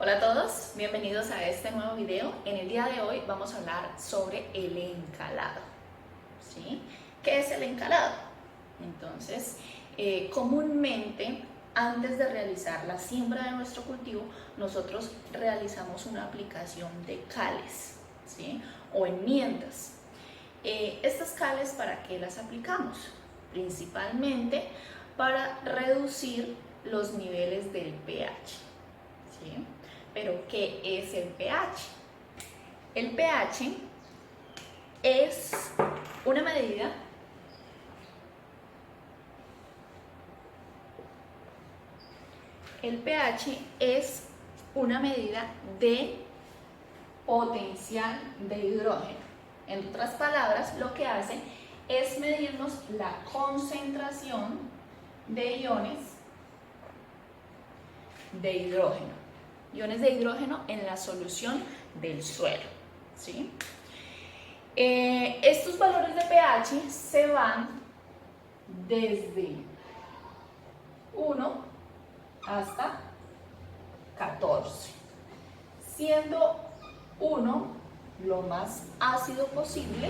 Hola a todos, bienvenidos a este nuevo video. En el día de hoy vamos a hablar sobre el encalado. ¿Sí? ¿Qué es el encalado? Entonces, comúnmente, antes de realizar la siembra de nuestro cultivo, nosotros realizamos una aplicación de cales, ¿sí? O enmiendas. Estas cales, ¿para qué las aplicamos? Principalmente para reducir los niveles del pH. ¿Sí? Pero, ¿qué es el pH? El pH es una medida de potencial de hidrógeno. En otras palabras, lo que hace es medirnos la concentración de iones de hidrógeno. Iones de hidrógeno en la solución del suelo, ¿sí? Estos valores de pH se van desde 1 hasta 14, siendo 1 lo más ácido posible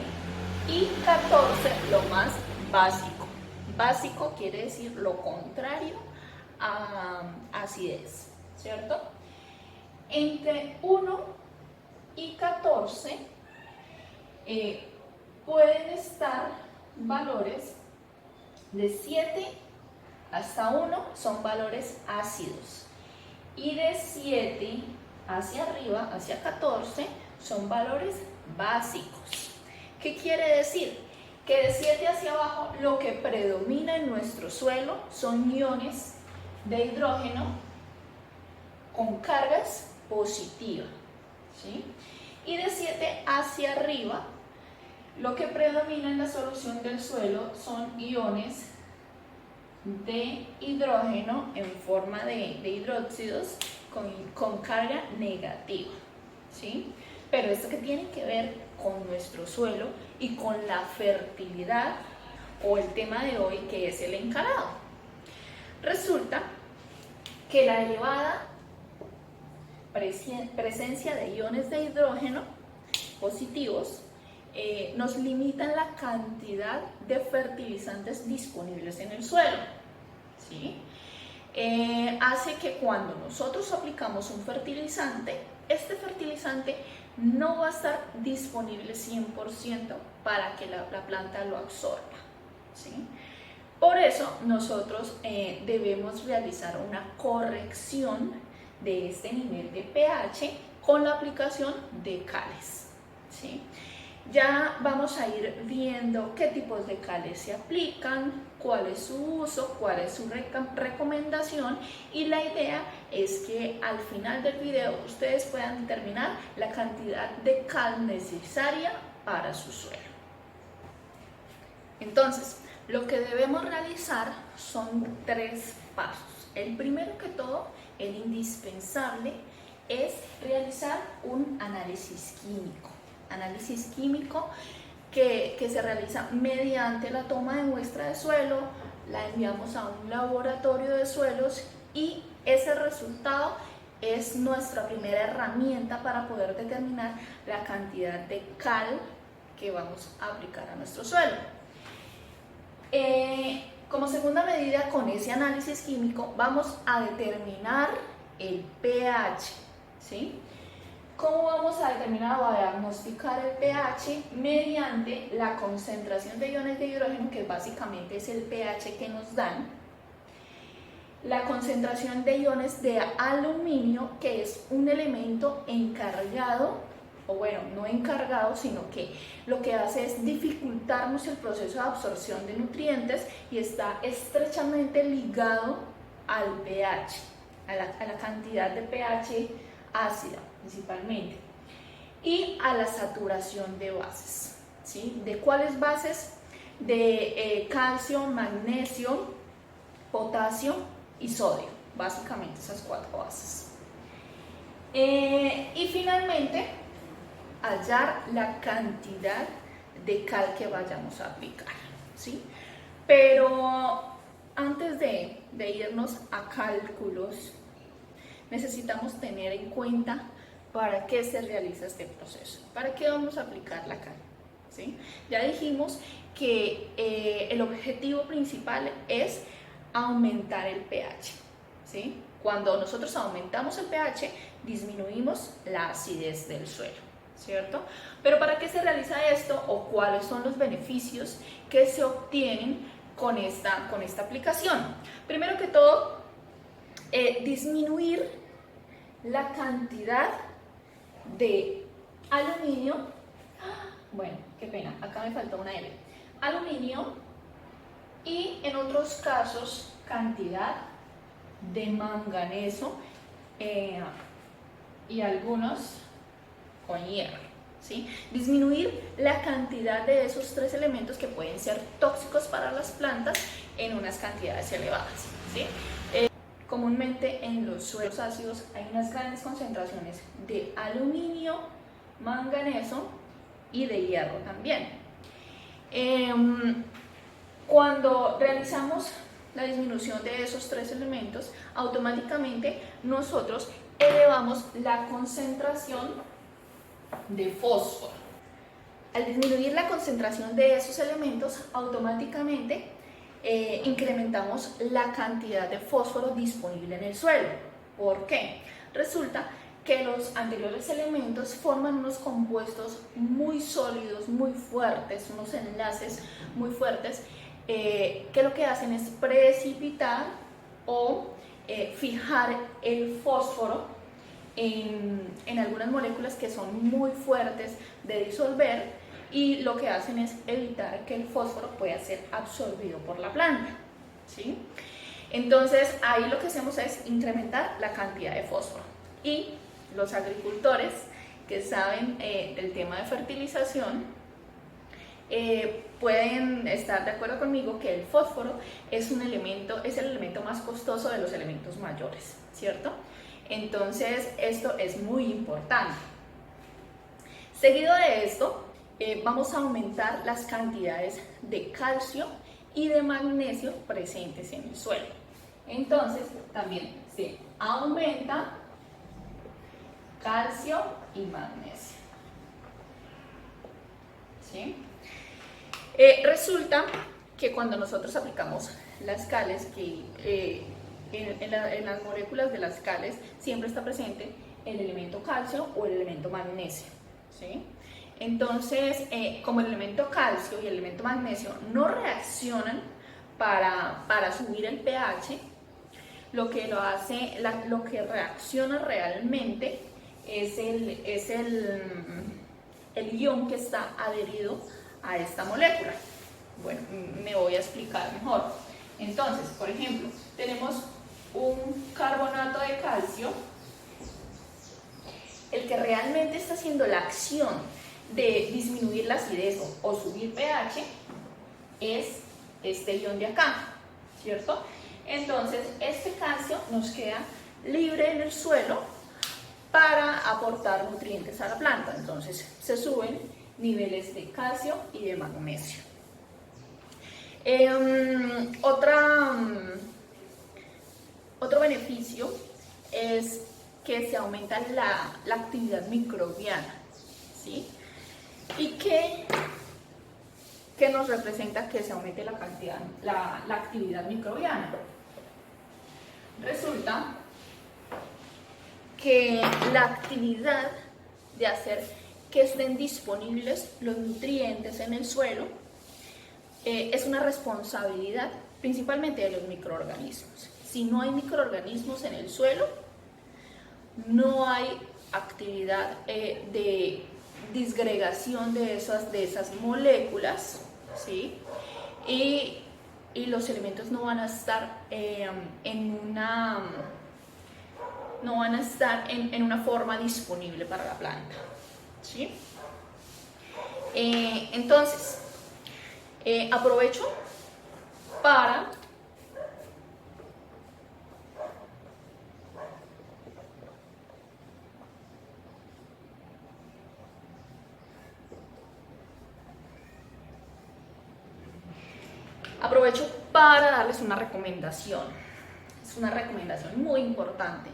y 14 lo más básico. Básico quiere decir lo contrario a acidez, ¿cierto? Entre 1 y 14 pueden estar valores de 7 hasta 1, son valores ácidos, y de 7 hacia arriba, hacia 14, son valores básicos. ¿Qué quiere decir? Que de 7 hacia abajo lo que predomina en nuestro suelo son iones de hidrógeno con cargas positivas, ¿sí? Y de 7 hacia arriba lo que predomina en la solución del suelo son iones de hidrógeno en forma de hidróxidos con carga negativa, ¿sí? Pero esto que tiene que ver con nuestro suelo y con la fertilidad, o el tema de hoy, que es el encalado. Resulta que la elevada presencia de iones de hidrógeno positivos nos limitan la cantidad de fertilizantes disponibles en el suelo, ¿sí? Hace que cuando nosotros aplicamos un fertilizante, este fertilizante no va a estar disponible 100% para que la planta lo absorba, ¿sí? Por eso nosotros debemos realizar una corrección de este nivel de pH con la aplicación de cales, ¿sí? Ya vamos a ir viendo qué tipos de cales se aplican, cuál es su uso, cuál es su recomendación, y la idea es que al final del video ustedes puedan determinar la cantidad de cal necesaria para su suelo. Entonces, lo que debemos realizar son 3 pasos. El primero que todo, el indispensable, es realizar un análisis químico. Análisis químico que se realiza mediante la toma de muestra de suelo, la enviamos a un laboratorio de suelos y ese resultado es nuestra primera herramienta para poder determinar la cantidad de cal que vamos a aplicar a nuestro suelo. Como segunda medida, con ese análisis químico vamos a determinar el pH, ¿sí? ¿Cómo vamos a determinar o a diagnosticar el pH? Mediante la concentración de iones de hidrógeno, que básicamente es el pH que nos dan, la concentración de iones de aluminio, que es un elemento encargado, o bueno, no encargado, sino que lo que hace es dificultarnos el proceso de absorción de nutrientes y está estrechamente ligado al pH, a la cantidad de pH ácida principalmente, y a la saturación de bases, ¿sí? ¿De cuáles bases? De calcio, magnesio, potasio y sodio, básicamente esas 4 bases. Y finalmente, hallar la cantidad de cal que vayamos a aplicar, ¿sí? Pero antes de irnos a cálculos, necesitamos tener en cuenta para qué se realiza este proceso, para qué vamos a aplicar la cal, ¿sí? Ya dijimos que el objetivo principal es aumentar el pH, ¿sí? Cuando nosotros aumentamos el pH, disminuimos la acidez del suelo, ¿cierto? Pero ¿para qué se realiza esto o cuáles son los beneficios que se obtienen con esta aplicación? Primero que todo, disminuir la cantidad de aluminio, bueno, qué pena, acá me faltó una L, aluminio, y en otros casos cantidad de manganeso y algunos con hierro, ¿sí? Disminuir la cantidad de esos tres elementos que pueden ser tóxicos para las plantas en unas cantidades elevadas, ¿sí? Comúnmente en los suelos ácidos hay unas grandes concentraciones de aluminio, manganeso y de hierro también. Cuando realizamos la disminución de esos tres elementos, automáticamente nosotros elevamos la concentración de fósforo. Al disminuir la concentración de esos elementos, automáticamente incrementamos la cantidad de fósforo disponible en el suelo. ¿Por qué? Resulta que los anteriores elementos forman unos compuestos muy sólidos, muy fuertes, unos enlaces muy fuertes, que lo que hacen es precipitar o fijar el fósforo en algunas moléculas que son muy fuertes de disolver, y lo que hacen es evitar que el fósforo pueda ser absorbido por la planta, ¿sí? Entonces ahí lo que hacemos es incrementar la cantidad de fósforo, y los agricultores que saben del tema de fertilización pueden estar de acuerdo conmigo que el fósforo es el elemento más costoso de los elementos mayores, ¿cierto? Entonces esto es muy importante. Seguido de esto, vamos a aumentar las cantidades de calcio y de magnesio presentes en el suelo. Entonces también se aumenta calcio y magnesio, ¿sí? Resulta que cuando nosotros aplicamos las cales, que en las moléculas de las cales siempre está presente el elemento calcio o el elemento magnesio, ¿sí? Entonces, como el elemento calcio y el elemento magnesio no reaccionan para subir el pH, lo que reacciona realmente es el ion que está adherido a esta molécula. Bueno, me voy a explicar mejor. Entonces, por ejemplo, tenemos un carbonato de calcio. El que realmente está haciendo la acción de disminuir la acidez o subir pH es este ion de acá, ¿cierto? Entonces, este calcio nos queda libre en el suelo para aportar nutrientes a la planta. Entonces, se suben niveles de calcio y de magnesio. Otro beneficio es que se aumenta la actividad microbiana, ¿sí? ¿Y qué nos representa que se aumente la actividad microbiana? Resulta que la actividad de hacer que estén disponibles los nutrientes en el suelo es una responsabilidad principalmente de los microorganismos. Si no hay microorganismos en el suelo, no hay actividad de disgregación de esas moléculas, ¿sí? Y los elementos no van a estar en una forma disponible para la planta, ¿sí? Entonces, aprovecho para darles una recomendación. Es una recomendación muy importante,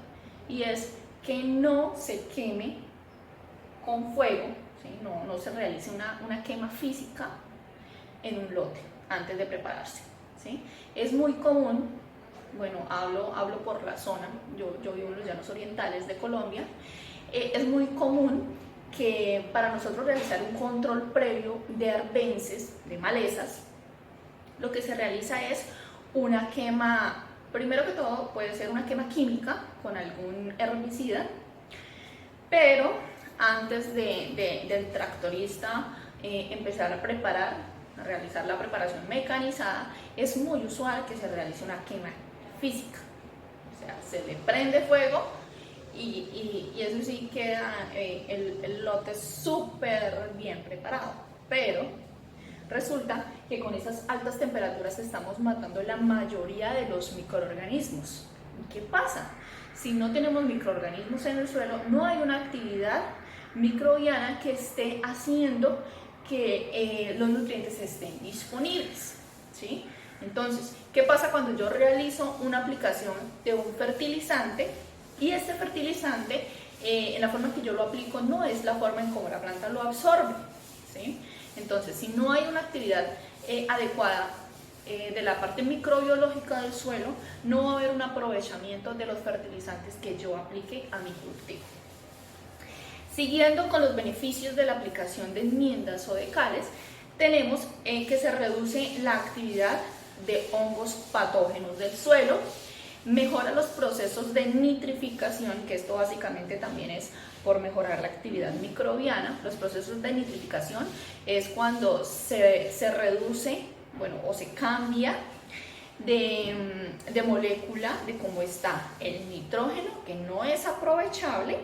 y es que no se queme con fuego, ¿sí? No se realice una quema física en un lote antes de prepararse, ¿sí? Es muy común, bueno, hablo por la zona, yo vivo en los llanos orientales de Colombia, es muy común que para nosotros realizar un control previo de arbences, de malezas, lo que se realiza es una quema, primero que todo puede ser una quema química con algún herbicida, pero antes del tractorista empezar a preparar, a realizar la preparación mecanizada, es muy usual que se realice una quema física, o sea, se le prende fuego y eso sí queda el lote súper bien preparado, pero resulta que con esas altas temperaturas estamos matando la mayoría de los microorganismos. ¿Y qué pasa? Si no tenemos microorganismos en el suelo, no hay una actividad microbiana que esté haciendo que los nutrientes estén disponibles, ¿sí? Entonces, ¿qué pasa cuando yo realizo una aplicación de un fertilizante y este fertilizante, en la forma que yo lo aplico, no es la forma en cómo la planta lo absorbe, ¿sí? Entonces, si no hay una actividad adecuada de la parte microbiológica del suelo, no va a haber un aprovechamiento de los fertilizantes que yo aplique a mi cultivo. Siguiendo con los beneficios de la aplicación de enmiendas o de cales, tenemos que se reduce la actividad de hongos patógenos del suelo, mejora los procesos de nitrificación, que esto básicamente también es por mejorar la actividad microbiana. Los procesos de nitrificación es cuando se reduce, bueno, o se cambia de molécula de cómo está el nitrógeno, que no es aprovechable,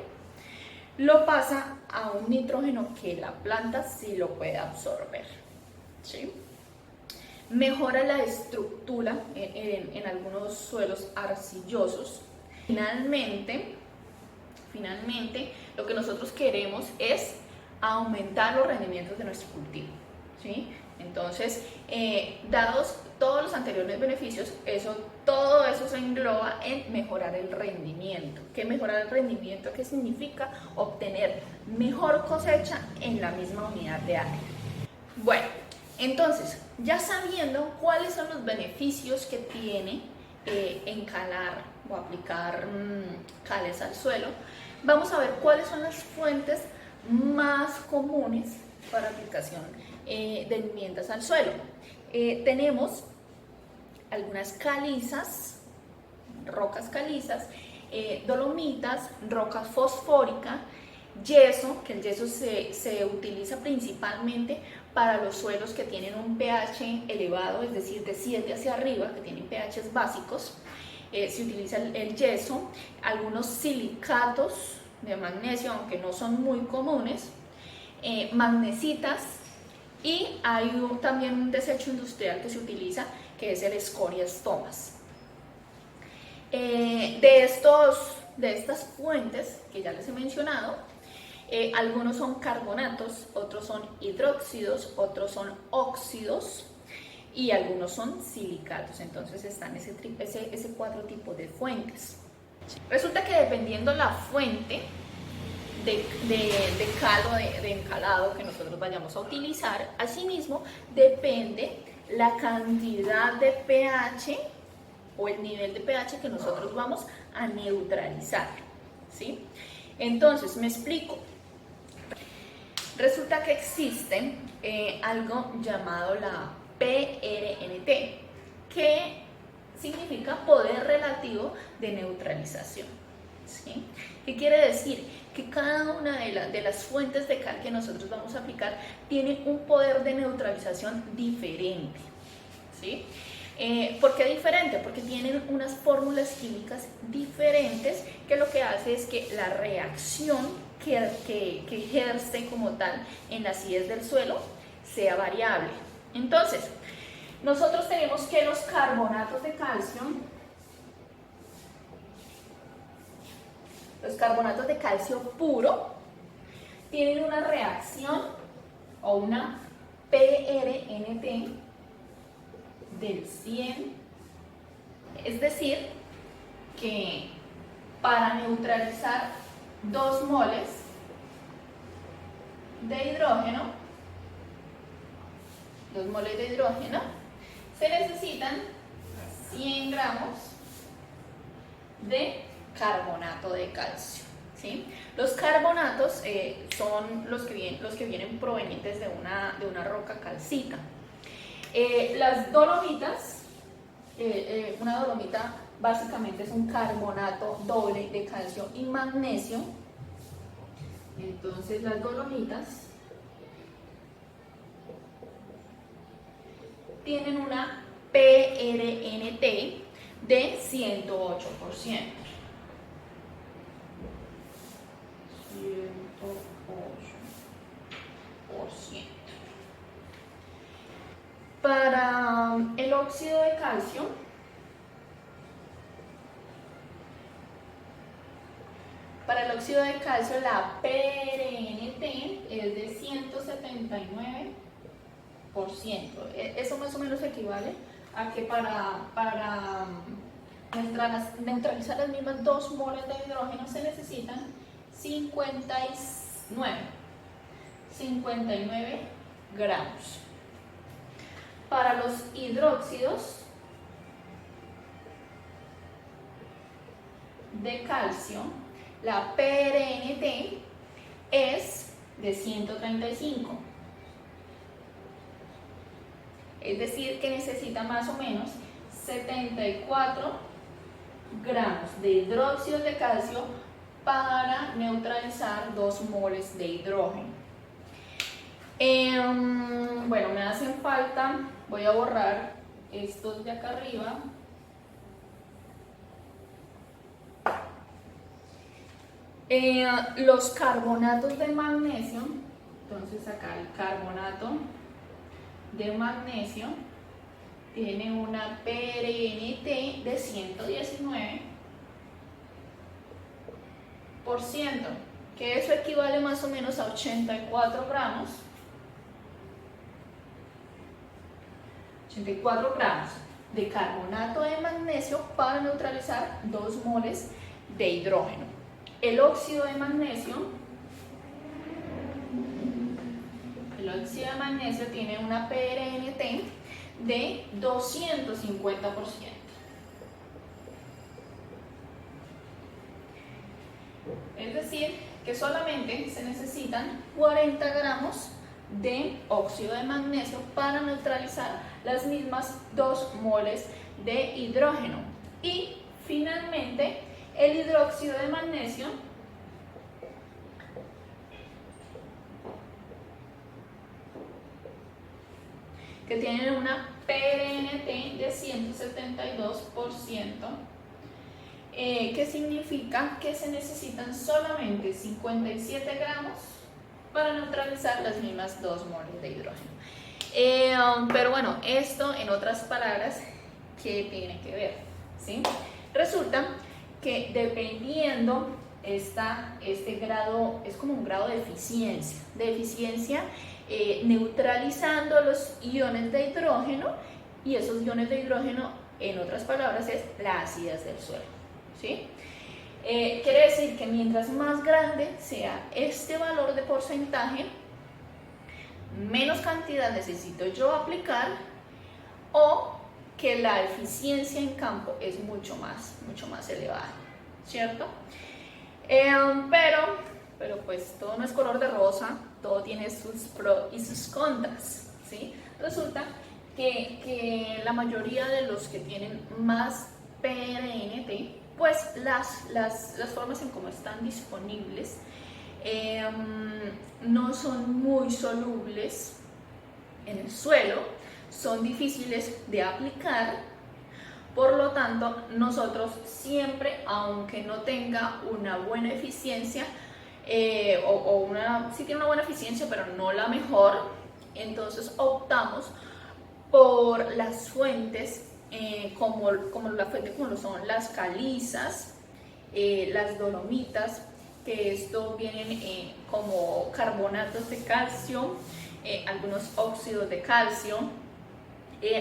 lo pasa a un nitrógeno que la planta sí lo puede absorber, ¿sí? Mejora la estructura en algunos suelos arcillosos. Finalmente, lo que nosotros queremos es aumentar los rendimientos de nuestro cultivo, ¿sí? Entonces, dados todos los anteriores beneficios, todo eso se engloba en mejorar el rendimiento. ¿Qué mejorar el rendimiento? ¿Qué significa? Obtener mejor cosecha en la misma unidad de área. Bueno, entonces, ya sabiendo cuáles son los beneficios que tiene encalar o aplicar cales al suelo, vamos a ver cuáles son las fuentes más comunes para aplicación de enmiendas al suelo. Tenemos algunas calizas, rocas calizas, dolomitas, roca fosfórica, yeso, que el yeso se utiliza principalmente para los suelos que tienen un pH elevado, es decir, de 7 hacia arriba, que tienen pHs básicos. Se utiliza el yeso, algunos silicatos de magnesio, aunque no son muy comunes, magnesitas, y hay también un desecho industrial que se utiliza, que es el escorias tomas. De estas fuentes que ya les he mencionado, algunos son carbonatos, otros son hidróxidos, otros son óxidos y algunos son silicatos. Entonces están ese cuatro tipos de fuentes. Resulta que dependiendo la fuente de cal o de encalado que nosotros vayamos a utilizar, asimismo depende la cantidad de pH o el nivel de pH que nosotros vamos a neutralizar, ¿sí? Entonces, me explico. Resulta que existe algo llamado la PRNT, que significa poder relativo de neutralización, ¿sí? ¿Qué quiere decir? Que cada una de las fuentes de cal que nosotros vamos a aplicar tiene un poder de neutralización diferente, ¿sí? ¿Por qué diferente? Porque tienen unas fórmulas químicas diferentes, que lo que hace es que la reacción que ejerce como tal en la acidez del suelo sea variable. Entonces, nosotros tenemos que los carbonatos de calcio puro tienen una reacción o una PRNT del 100, es decir, que para neutralizar 2 moles de hidrógeno, 2 moles de hidrógeno, se necesitan 100 gramos de carbonato de calcio, ¿sí? Los carbonatos son los que vienen provenientes de una roca calcita. Las dolomitas, una dolomita básicamente es un carbonato doble de calcio y magnesio. Entonces las dolomitas tienen una PRNT de 108%. 108%. Para el óxido de calcio, la PRNT es de 179%. Eso más o menos equivale a que para neutralizar las mismas 2 moles de hidrógeno se necesitan 59 gramos. Para los hidróxidos de calcio, la PRNT es de 135. Es decir, que necesita más o menos 74 gramos de hidróxido de calcio para neutralizar 2 moles de hidrógeno. Bueno, me hacen falta, voy a borrar estos de acá arriba. Los carbonatos de magnesio, entonces acá el carbonato de magnesio tiene una PRNT de 119%, que eso equivale más o menos a 84 gramos. 84 gramos de carbonato de magnesio para neutralizar 2 moles de hidrógeno. El óxido de magnesio tiene una PRNT de 250%. Es decir, que solamente se necesitan 40 gramos de óxido de magnesio para neutralizar las mismas 2 moles de hidrógeno. Y finalmente el hidróxido de magnesio que tiene una PRNT de 172%, que significa que se necesitan solamente 57 gramos para neutralizar las mismas 2 moles de hidrógeno. Pero bueno, esto en otras palabras, ¿qué tiene que ver? ¿Sí? Resulta que dependiendo este grado, es como un grado de eficiencia, neutralizando los iones de hidrógeno, y esos iones de hidrógeno, en otras palabras, es la acidez del suelo, ¿sí? Quiere decir que mientras más grande sea este valor de porcentaje, menos cantidad necesito yo aplicar, o que la eficiencia en campo es mucho más elevada, ¿cierto? Pero pues todo no es color de rosa, todo tiene sus pros y sus contras, ¿sí? Resulta que la mayoría de los que tienen más PRNT, pues las formas en cómo están disponibles no son muy solubles en el suelo, son difíciles de aplicar. Por lo tanto, nosotros siempre, aunque no tenga una buena eficiencia, sí tiene una buena eficiencia, pero no la mejor, entonces optamos por las fuentes como lo son las calizas, las dolomitas, que esto vienen como carbonatos de calcio, algunos óxidos de calcio,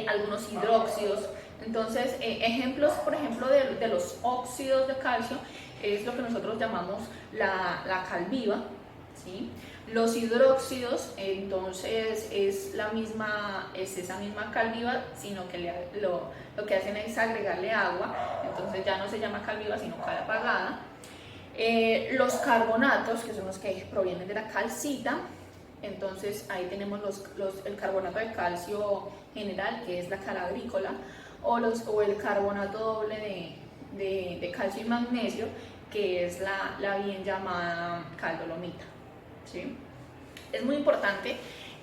algunos hidróxidos. Entonces, ejemplos, por ejemplo, de los óxidos de calcio es lo que nosotros llamamos la cal viva, ¿sí? Los hidróxidos, entonces, es esa misma cal viva, sino que lo que hacen es agregarle agua, entonces ya no se llama cal viva, sino cal apagada. Los carbonatos, que son los que provienen de la calcita, entonces ahí tenemos el carbonato de calcio general, que es la cal agrícola, o el carbonato doble de calcio y magnesio, que es la bien llamada cal dolomita, ¿sí? Es muy importante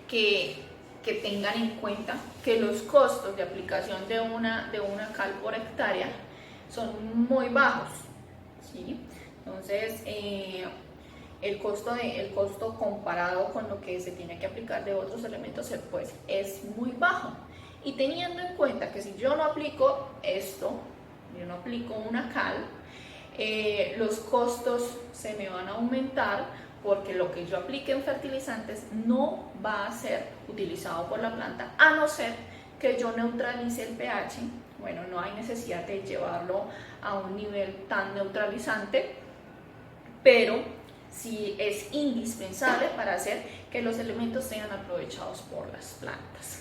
que tengan en cuenta que los costos de aplicación de una cal por hectárea son muy bajos, ¿sí? Entonces, el costo comparado con lo que se tiene que aplicar de otros elementos, pues es muy bajo. Y teniendo en cuenta que si yo no aplico esto, yo no aplico una cal, los costos se me van a aumentar, porque lo que yo aplique en fertilizantes no va a ser utilizado por la planta, a no ser que yo neutralice el pH. Bueno, no hay necesidad de llevarlo a un nivel tan neutralizante, pero sí es indispensable para hacer que los elementos sean aprovechados por las plantas.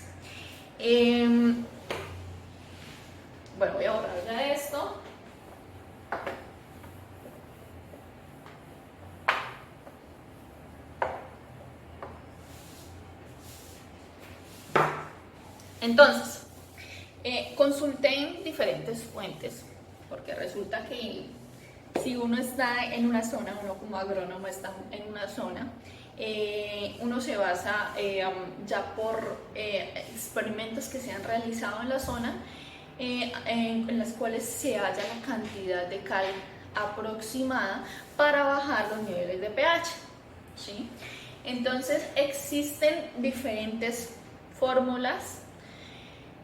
Bueno, voy a borrar ya esto. Entonces, consulté en diferentes fuentes, porque resulta que si uno está en una zona, uno como agrónomo está en una zona, uno se basa ya por experimentos que se han realizado en la zona, en las cuales se halla la cantidad de cal aproximada para bajar los niveles de pH, ¿sí? Entonces existen diferentes fórmulas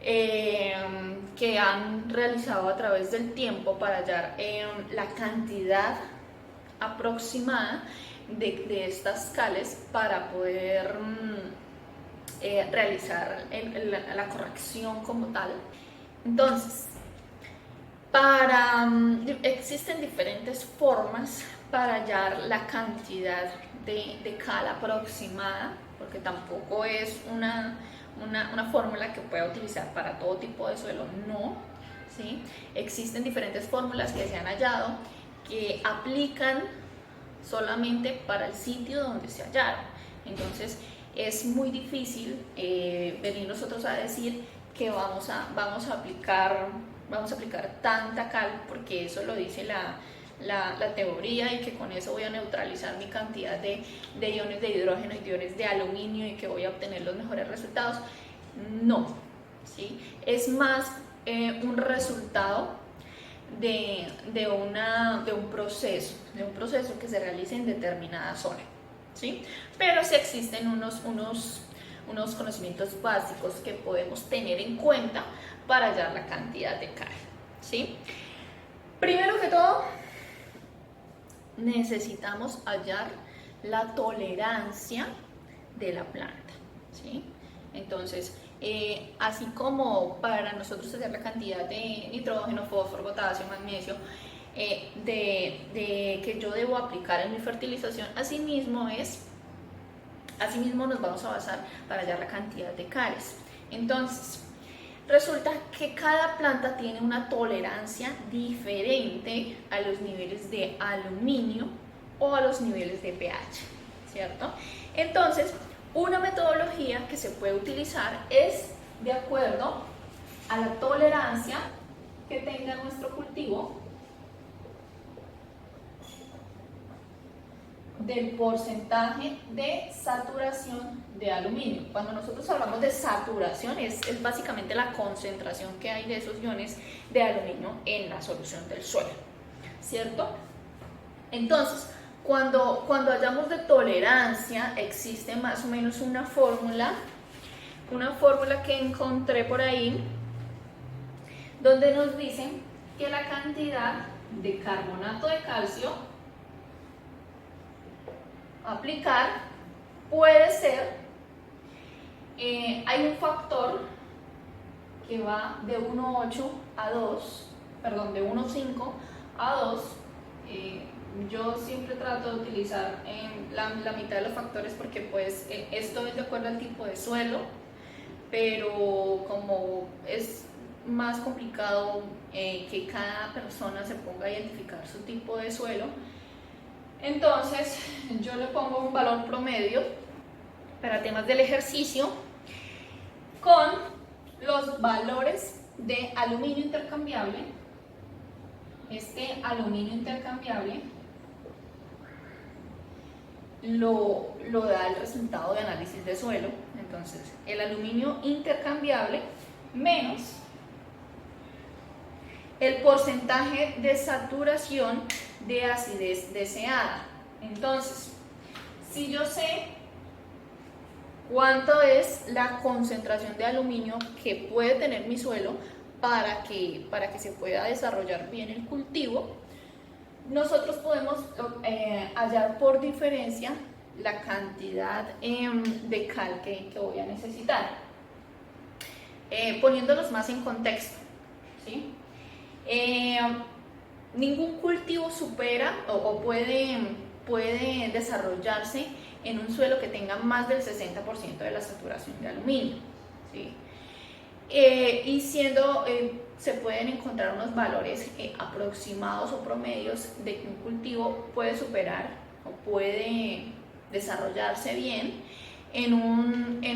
que han realizado a través del tiempo para hallar la cantidad aproximada de estas cales para poder realizar la corrección como tal. Entonces, existen diferentes formas para hallar la cantidad de cal aproximada, porque tampoco es una fórmula que pueda utilizar para todo tipo de suelo, no, ¿sí? Existen diferentes fórmulas que se han hallado que aplican solamente para el sitio donde se hallaron. Entonces es muy difícil venir nosotros a decir que vamos a aplicar tanta cal, porque eso lo dice la teoría, y que con eso voy a neutralizar mi cantidad de iones de hidrógeno y de iones de aluminio y que voy a obtener los mejores resultados. No, ¿sí? Es más un resultado de un proceso que se realiza en determinada zona, ¿sí? Pero sí existen unos conocimientos básicos que podemos tener en cuenta para hallar la cantidad de cal, ¿sí? Primero que todo, necesitamos hallar la tolerancia de la planta, ¿sí? Entonces, así como para nosotros hallar la cantidad de nitrógeno, fósforo, potasio, magnesio que yo debo aplicar en mi fertilización, asimismo nos vamos a basar para hallar la cantidad de cales. Entonces, resulta que cada planta tiene una tolerancia diferente a los niveles de aluminio o a los niveles de pH, ¿cierto? Entonces, una metodología que se puede utilizar es de acuerdo a la tolerancia que tenga nuestro cultivo del porcentaje de saturación de aluminio. Cuando nosotros hablamos de saturación es básicamente la concentración que hay de esos iones de aluminio en la solución del suelo, ¿cierto? Entonces, cuando hablamos de tolerancia, existe más o menos una fórmula que encontré por ahí, donde nos dicen que la cantidad de carbonato de calcio a aplicar puede ser, hay un factor que va de 1,8 a 2, perdón, de 1,5 a 2 Yo siempre trato de utilizar la mitad de los factores porque pues esto es de acuerdo al tipo de suelo, pero como es más complicado que cada persona se ponga a identificar su tipo de suelo, entonces yo le pongo un valor promedio para temas del ejercicio con los valores de aluminio intercambiable. Este aluminio intercambiable lo da el resultado de análisis de suelo. Entonces, el aluminio intercambiable menos el porcentaje de saturación de acidez deseada. Entonces, si yo sé cuánto es la concentración de aluminio que puede tener mi suelo para que se pueda desarrollar bien el cultivo, nosotros podemos hallar por diferencia la cantidad de cal que voy a necesitar. Poniéndolos más en contexto, ¿sí? Ningún cultivo supera o puede desarrollarse en un suelo que tenga más del 60% de la saturación de aluminio, ¿sí? Y se pueden encontrar unos valores aproximados o promedios de que un cultivo puede superar o puede desarrollarse bien en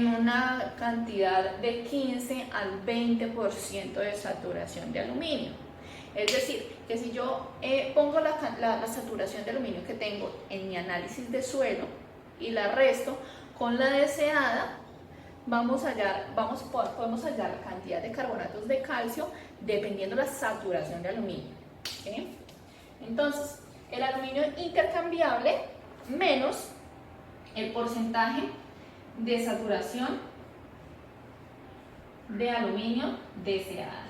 una cantidad de 15 al 20% de saturación de aluminio. Es decir, que si yo pongo la saturación de aluminio que tengo en mi análisis de suelo y la resto con la deseada, podemos hallar la cantidad de carbonatos de calcio dependiendo de la saturación de aluminio. ¿Sí? Entonces, el aluminio intercambiable menos el porcentaje de saturación de aluminio deseada.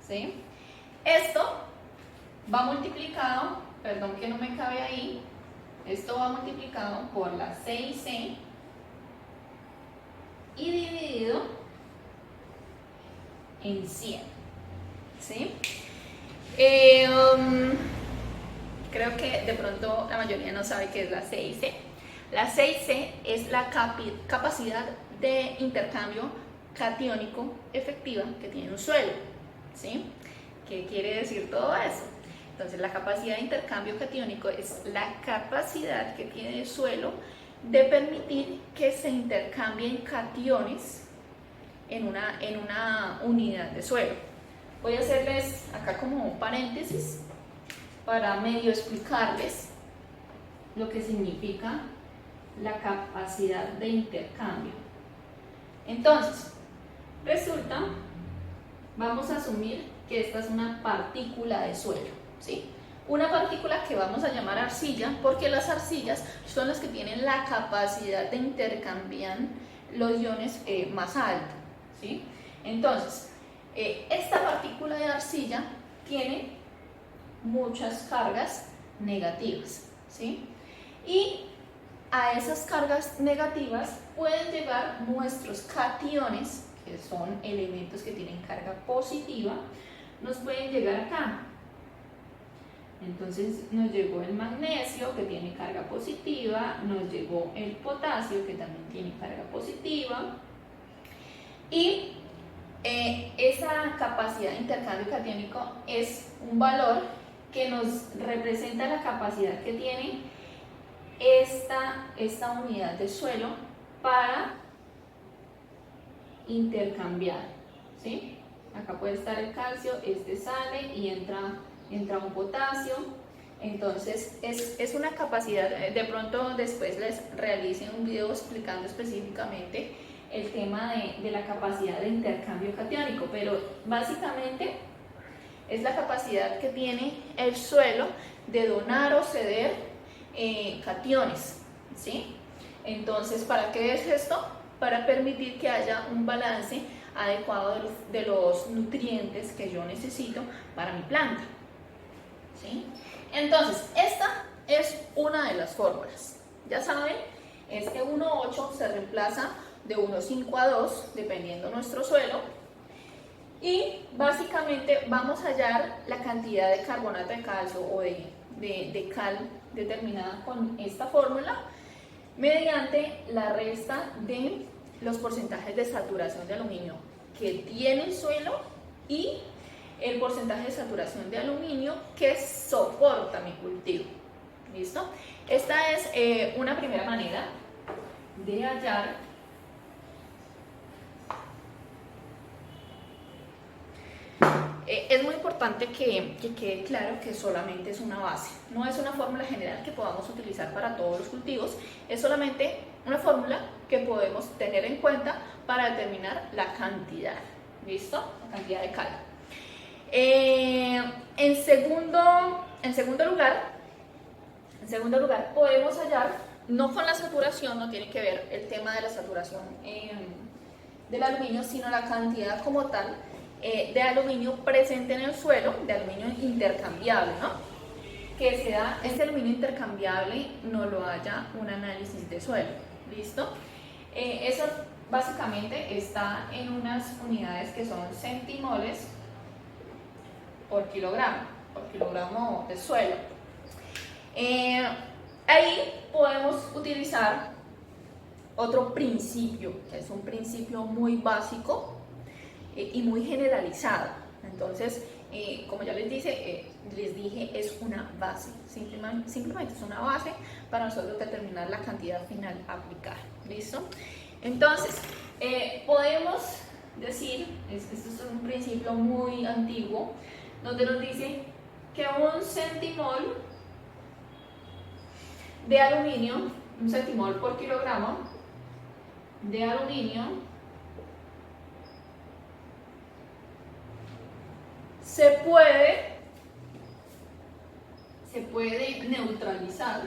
¿Sí? Esto va multiplicado, perdón que no me cabe ahí, esto va multiplicado por la CIC y dividido en 100. ¿Sí? Creo que de pronto la mayoría no sabe qué es la CIC. La CIC es la capacidad de intercambio catiónico efectiva que tiene un suelo. ¿Sí? ¿Qué quiere decir todo eso? Entonces, la capacidad de intercambio catiónico es la capacidad que tiene el suelo de permitir que se intercambien cationes en una unidad de suelo. Voy a hacerles acá como un paréntesis para medio explicarles lo que significa la capacidad de intercambio. Entonces, resulta, vamos a asumir que esta es una partícula de suelo, ¿sí? Una partícula que vamos a llamar arcilla, porque las arcillas son las que tienen la capacidad de intercambiar los iones más alto, ¿sí? Entonces, esta partícula de arcilla tiene muchas cargas negativas, ¿sí? Y a esas cargas negativas pueden llegar nuestros cationes, que son elementos que tienen carga positiva, nos pueden llegar acá. Entonces nos llegó el magnesio, que tiene carga positiva, nos llegó el potasio, que también tiene carga positiva, y esa capacidad de intercambio catiónico es un valor que nos representa la capacidad que tiene esta unidad de suelo para intercambiar, ¿sí? Acá puede estar el calcio, este sale y entra un potasio. Entonces es una capacidad, de pronto después les realicen un video explicando específicamente el tema de la capacidad de intercambio catiónico, pero básicamente es la capacidad que tiene el suelo de donar o ceder cationes, ¿sí? Entonces, ¿para qué es esto? Para permitir que haya un balance adecuado de los nutrientes que yo necesito para mi planta, ¿sí? Entonces, esta es una de las fórmulas. Ya saben, este 1,8 se reemplaza de 1,5 a 2, dependiendo nuestro suelo. Y básicamente vamos a hallar la cantidad de carbonato de calcio o de cal determinada con esta fórmula mediante la resta de los porcentajes de saturación de aluminio que tiene el suelo y el porcentaje de saturación de aluminio que soporta mi cultivo. ¿Listo? Esta es una primera manera de hallar es muy importante que quede claro que solamente es una base, no es una fórmula general que podamos utilizar para todos los cultivos, es solamente una fórmula que podemos tener en cuenta para determinar la cantidad, ¿listo? La cantidad de cal. En segundo lugar podemos hallar, no con la saturación, no tiene que ver el tema de la saturación del aluminio, sino la cantidad como tal de aluminio presente en el suelo, de aluminio intercambiable, ¿no? Que se da, este aluminio intercambiable no lo haya un análisis de suelo, ¿listo? Eso básicamente está en unas unidades que son centimoles por kilogramo de suelo. Ahí podemos utilizar otro principio, que es un principio muy básico y muy generalizado. Entonces, como ya les dije, es una base, simplemente es una base para nosotros determinar la cantidad final a aplicar. ¿Listo? Entonces, podemos decir, esto es un principio muy antiguo, donde nos dice que un centimol de aluminio, un centimol por kilogramo de aluminio se puede neutralizar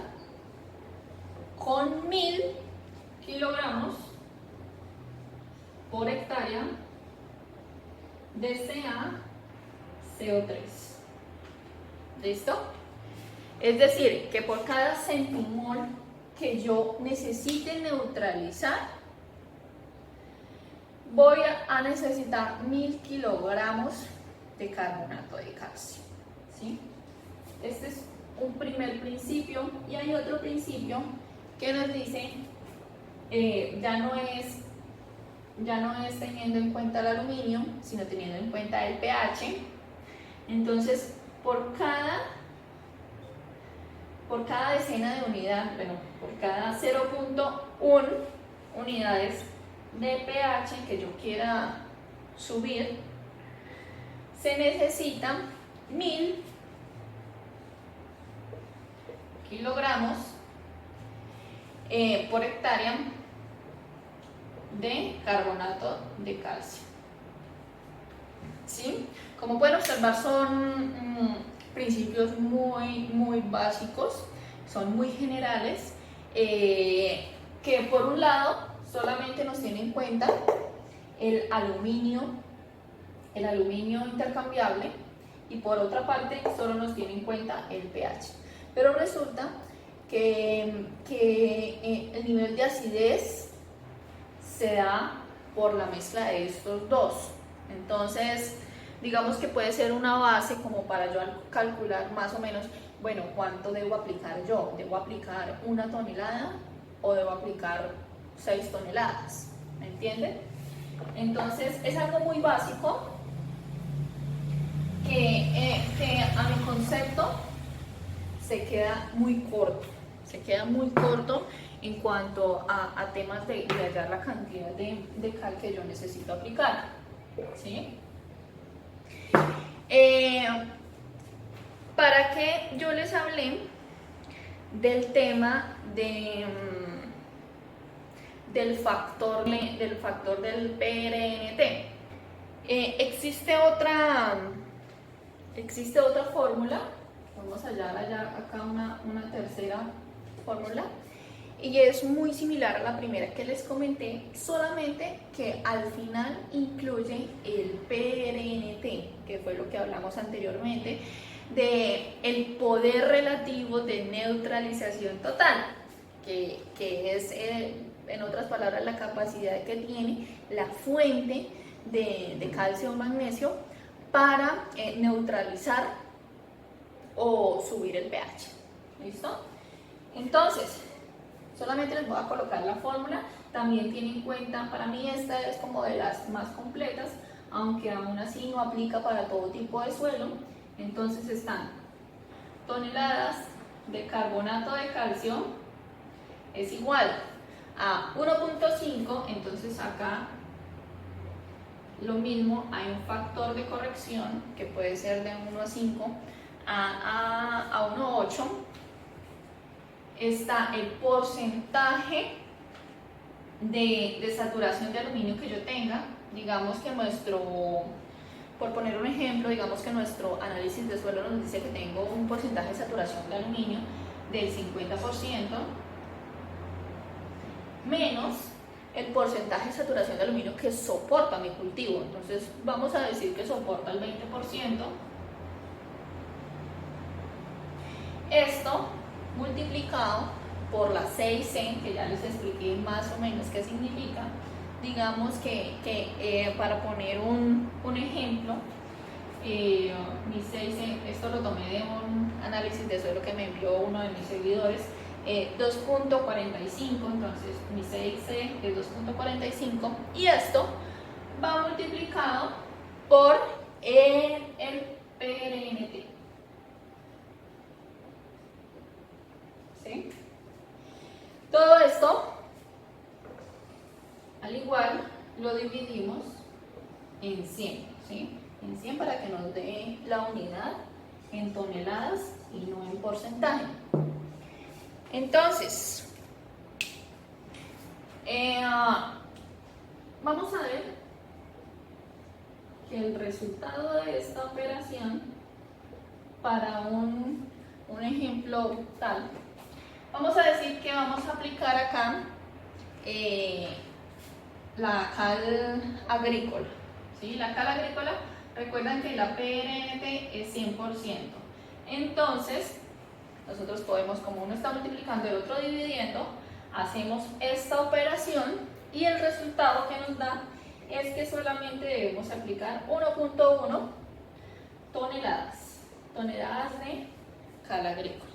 con 1000 kilogramos por hectárea de CaCO3. ¿Listo? Es decir, que por cada centimol que yo necesite neutralizar, voy a necesitar 1000 kilogramos de carbonato de calcio. ¿Sí? Este es un primer principio, y hay otro principio que nos dice ya no es teniendo en cuenta el aluminio, sino teniendo en cuenta el pH. Entonces, por cada decena de unidad, por cada 0.1 unidades de pH que yo quiera subir, se necesitan 1000 kilogramos por hectárea de carbonato de calcio. ¿Sí? Como pueden observar, son principios muy básicos, son muy generales, que por un lado solamente nos tienen en cuenta el aluminio intercambiable, y por otra parte solo nos tiene en cuenta el pH. Pero resulta que el nivel de acidez se da por la mezcla de estos dos. Entonces, digamos que puede ser una base como para yo calcular más o menos, bueno, ¿cuánto debo aplicar yo? ¿Debo aplicar 1 tonelada o debo aplicar 6 toneladas? ¿Me entienden? Entonces, es algo muy básico que a mi concepto se queda muy corto en cuanto a temas de hallar la cantidad de cal que yo necesito aplicar. ¿Sí? ¿Para qué yo les hablé del tema del factor del PRNT? Existe otra fórmula. Vamos a hallar acá una tercera fórmula, y es muy similar a la primera que les comenté, solamente que al final incluye el PRNT, que fue lo que hablamos anteriormente, de el poder relativo de neutralización total, que es, en otras palabras, la capacidad que tiene la fuente de calcio o magnesio para neutralizar o subir el pH. ¿Listo? Entonces, solamente les voy a colocar la fórmula. También tienen en cuenta, para mí esta es como de las más completas, aunque aún así no aplica para todo tipo de suelo. Entonces están toneladas de carbonato de calcio es igual a 1.5, entonces acá lo mismo, hay un factor de corrección que puede ser de 1 a 5 a 1 a 8. Está el porcentaje de saturación de aluminio que yo tenga. Digamos que por poner un ejemplo, digamos que nuestro análisis de suelo nos dice que tengo un porcentaje de saturación de aluminio del 50%, menos el porcentaje de saturación de aluminio que soporta mi cultivo. Entonces vamos a decir que soporta el 20%. Esto multiplicado por la 6C, que ya les expliqué más o menos qué significa. Digamos que para poner un ejemplo, mi 6C, esto lo tomé de un análisis de suelo que me envió uno de mis seguidores, 2.45, entonces mi 6C es 2.45 y esto va multiplicado por el PRNT. ¿Sí? Todo esto, al igual, lo dividimos en 100, ¿sí? En 100 para que nos dé la unidad en toneladas y no en porcentaje. Entonces, vamos a ver que el resultado de esta operación, para un ejemplo tal, vamos a decir que vamos a aplicar acá la cal agrícola, ¿sí? La cal agrícola, recuerdan que la PRNT es 100%. Entonces, nosotros podemos, como uno está multiplicando y el otro dividiendo, hacemos esta operación y el resultado que nos da es que solamente debemos aplicar 1.1 toneladas de cal agrícola,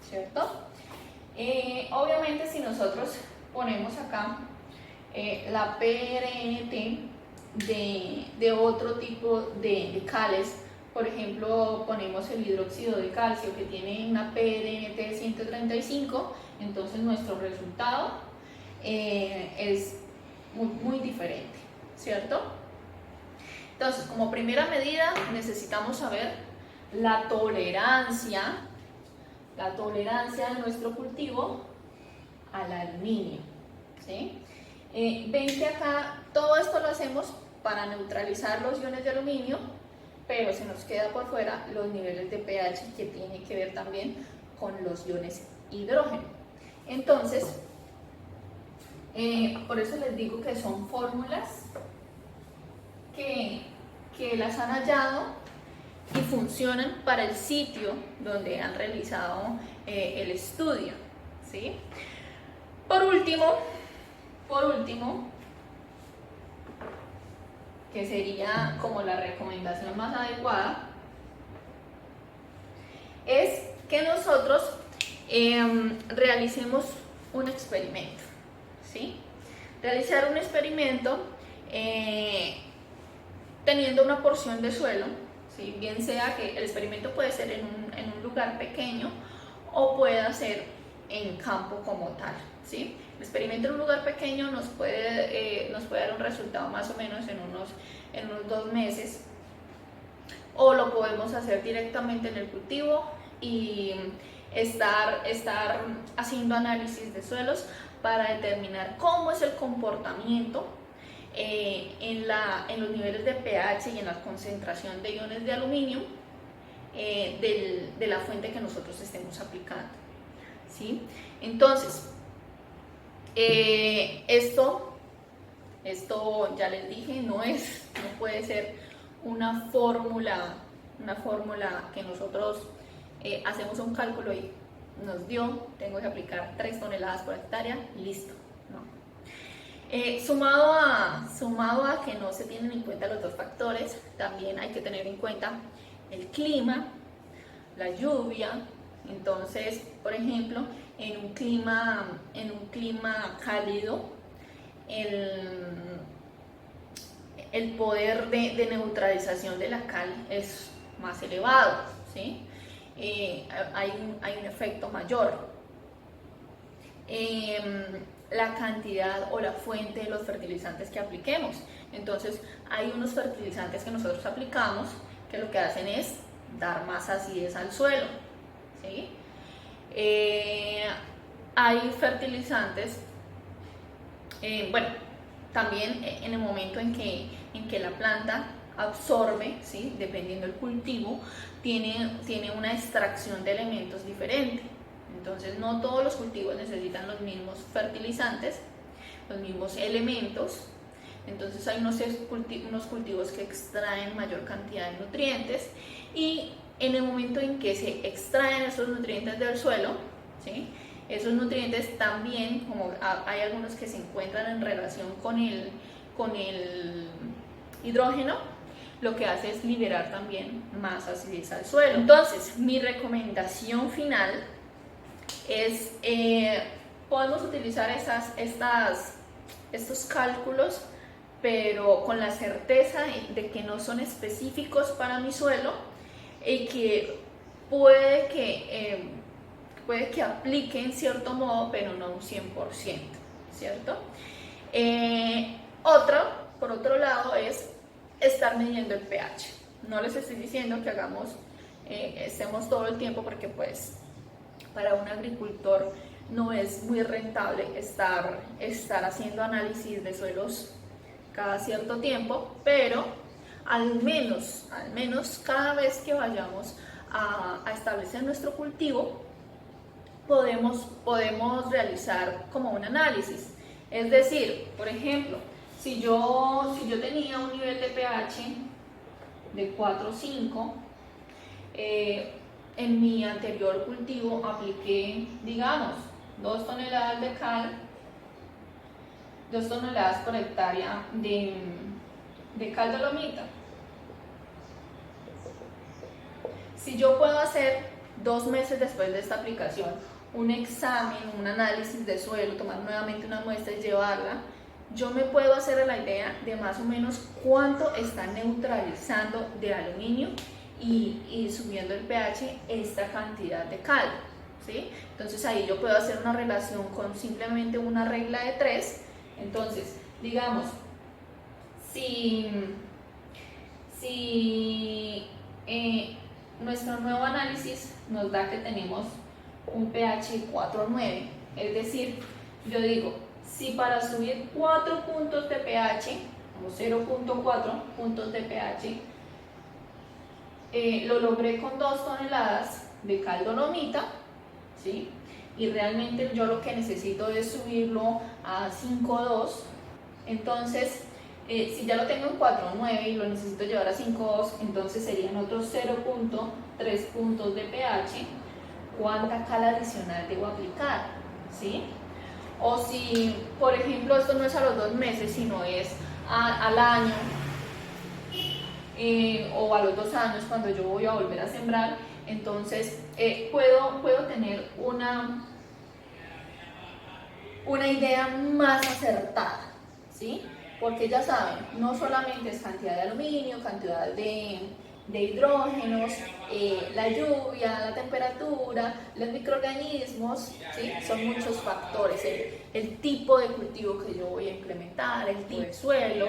¿cierto? Obviamente si nosotros ponemos acá la PRNT de otro tipo de cales, por ejemplo ponemos el hidróxido de calcio que tiene una PRNT de 135, entonces nuestro resultado es muy diferente, ¿cierto? Entonces, como primera medida necesitamos saber la tolerancia de nuestro cultivo al aluminio, ¿sí? Ven que acá todo esto lo hacemos para neutralizar los iones de aluminio, pero se nos queda por fuera los niveles de pH que tienen que ver también con los iones hidrógeno. Entonces, por eso les digo que son fórmulas que las han hallado y funcionan para el sitio donde han realizado el estudio, ¿sí? Por último, que sería como la recomendación más adecuada, es que nosotros realicemos un experimento, ¿sí? Realizar un experimento teniendo una porción de suelo, ¿sí? Bien sea que el experimento puede ser en un lugar pequeño o pueda ser en campo como tal, ¿sí? El experimento en un lugar pequeño nos puede dar un resultado más o menos en unos 2 meses, o lo podemos hacer directamente en el cultivo y estar haciendo análisis de suelos para determinar cómo es el comportamiento en los niveles de pH y en la concentración de iones de aluminio de la fuente que nosotros estemos aplicando, ¿sí? Entonces, esto ya les dije, no puede ser una fórmula que nosotros hacemos un cálculo y nos dio, tengo que aplicar 3 toneladas por hectárea, listo, no. Sumado a que no se tienen en cuenta los dos factores, también hay que tener en cuenta el clima, la lluvia. Entonces, por ejemplo, en un clima cálido, el poder de neutralización de la cal es más elevado, ¿sí? Hay un efecto mayor. La cantidad o la fuente de los fertilizantes que apliquemos. Entonces, hay unos fertilizantes que nosotros aplicamos que lo que hacen es dar más acidez al suelo, ¿sí? Hay fertilizantes, bueno, también en el momento en que la planta absorbe, ¿sí? Dependiendo del cultivo, tiene una extracción de elementos diferente. Entonces, no todos los cultivos necesitan los mismos fertilizantes, los mismos elementos. Entonces, hay unos cultivos que extraen mayor cantidad de nutrientes, y en el momento en que se extraen esos nutrientes del suelo, ¿sí? Esos nutrientes también, como hay algunos que se encuentran en relación con el hidrógeno, lo que hace es liberar también más acidez al suelo. Entonces, mi recomendación final es, podemos utilizar estos cálculos, pero con la certeza de que no son específicos para mi suelo y que puede que aplique en cierto modo, pero no un 100%, ¿cierto? Por otro lado, es estar midiendo el pH. No les estoy diciendo que estemos todo el tiempo, porque pues para un agricultor no es muy rentable estar haciendo análisis de suelos cada cierto tiempo, pero al menos cada vez que vayamos a establecer nuestro cultivo, podemos realizar como un análisis. Es decir, por ejemplo, si yo tenía un nivel de pH de 4 o 5, en mi anterior cultivo apliqué, digamos, 2 toneladas de cal, 2 toneladas por hectárea de cal dolomita. Si yo puedo hacer 2 meses después de esta aplicación un examen, un análisis de suelo, tomar nuevamente una muestra y llevarla, yo me puedo hacer la idea de más o menos cuánto está neutralizando de aluminio y subiendo el pH esta cantidad de cal, ¿sí? Entonces ahí yo puedo hacer una relación con simplemente una regla de 3. Entonces, digamos, si nuestro nuevo análisis nos da que tenemos un pH 4,9, es decir, yo digo, si para subir 4 puntos de pH, o 0,4 puntos de pH, lo logré con 2 toneladas de cal dolomita, ¿sí? Y realmente yo lo que necesito es subirlo a 5,2, entonces si ya lo tengo en 4,9 y lo necesito llevar a 5,2, entonces serían otros 0,3 puntos de pH. ¿Cuánta cal adicional debo aplicar? ¿Sí? O si, por ejemplo, esto no es a los 2 meses, sino es al año, o a los 2 años, cuando yo voy a volver a sembrar, entonces puedo tener una idea más acertada, ¿sí? Porque ya saben, no solamente es cantidad de aluminio, cantidad de hidrógenos, la lluvia, la temperatura, los microorganismos, ¿sí? Son muchos factores, el tipo de cultivo que yo voy a implementar, el tipo de suelo.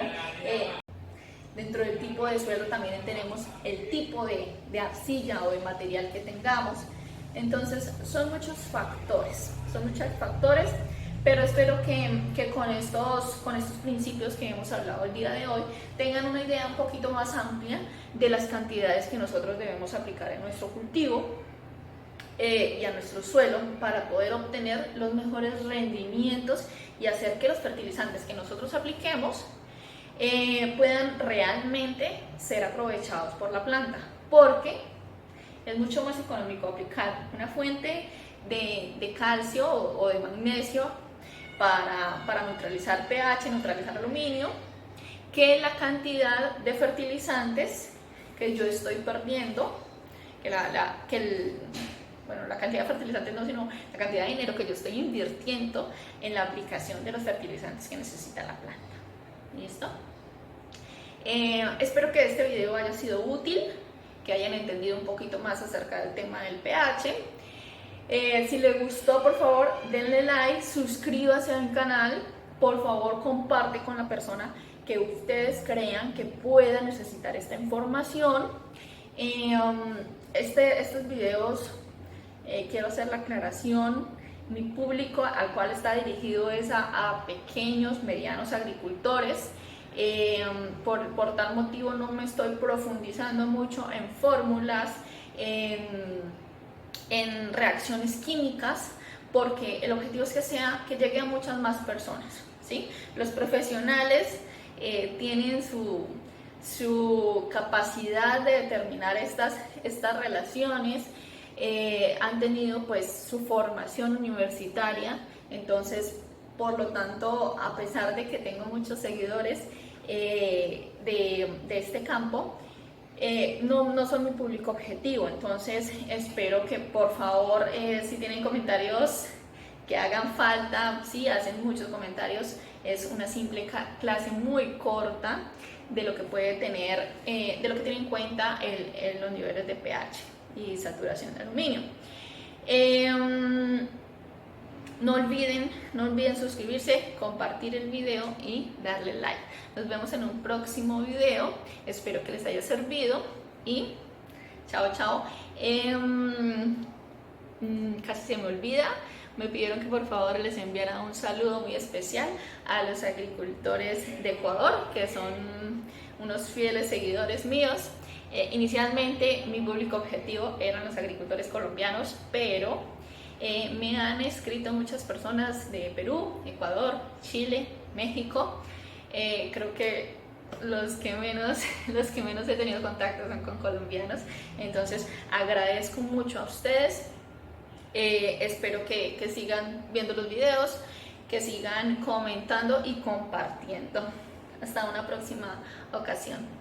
Dentro del tipo de suelo también tenemos el tipo de arcilla o de material que tengamos. Entonces son muchos factores, pero espero que con estos principios que hemos hablado el día de hoy tengan una idea un poquito más amplia de las cantidades que nosotros debemos aplicar en nuestro cultivo y a nuestro suelo, para poder obtener los mejores rendimientos y hacer que los fertilizantes que nosotros apliquemos puedan realmente ser aprovechados por la planta, porque es mucho más económico aplicar una fuente de calcio o de magnesio para neutralizar pH, neutralizar aluminio, que la cantidad de fertilizantes que yo estoy perdiendo, la cantidad de fertilizantes no, sino la cantidad de dinero que yo estoy invirtiendo en la aplicación de los fertilizantes que necesita la planta. ¿Listo? Espero que este video haya sido útil, que hayan entendido un poquito más acerca del tema del pH. Si les gustó, por favor, denle like, suscríbase al canal, por favor, comparte con la persona que ustedes crean que pueda necesitar esta información. Estos videos, quiero hacer la aclaración, mi público al cual está dirigido es a pequeños, medianos agricultores. Por tal motivo no me estoy profundizando mucho en fórmulas, en reacciones químicas, porque el objetivo es que llegue a muchas más personas, ¿sí? Los profesionales tienen su capacidad de determinar estas relaciones, han tenido pues su formación universitaria, entonces por lo tanto, a pesar de que tengo muchos seguidores de este campo, no son mi público objetivo. Entonces espero que por favor, si tienen comentarios que hagan falta, sí, hacen muchos comentarios, es una simple clase muy corta de lo que puede tener, de lo que tiene en cuenta los niveles de pH y saturación de aluminio. No olviden suscribirse, compartir el video y darle like. Nos vemos en un próximo video. Espero que les haya servido y chao, chao. Casi se me olvida. Me pidieron que por favor les enviara un saludo muy especial a los agricultores de Ecuador, que son unos fieles seguidores míos. Inicialmente mi público objetivo eran los agricultores colombianos, pero me han escrito muchas personas de Perú, Ecuador, Chile, México. Creo que los que menos he tenido contacto son con colombianos. Entonces agradezco mucho a ustedes. Espero que sigan viendo los videos, que sigan comentando y compartiendo. Hasta una próxima ocasión.